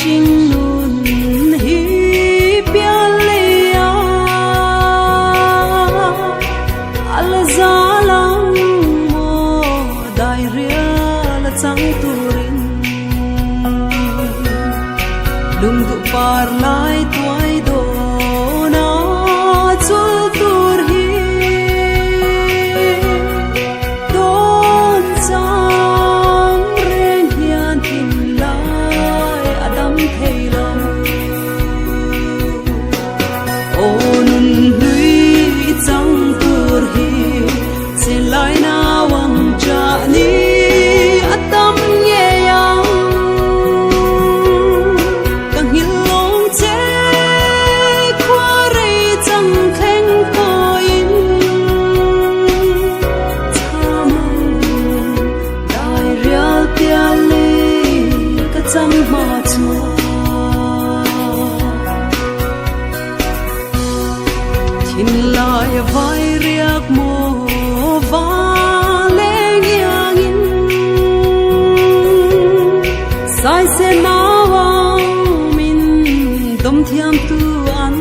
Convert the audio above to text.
chin nun hi pialia al zalang mo dai ria la chang turin lung du par lai tuai do na chul tur hi don chang reng hian tin lai adam theilom o nun hlui chang tur hi se lai na wang cha ni atam ye yang kang hil long che kwa re chang kheng ko in chamang dai real pia le ka chang ma chu thin lai vai riak mo va leng yang in sai se na wang min dom thiam tu an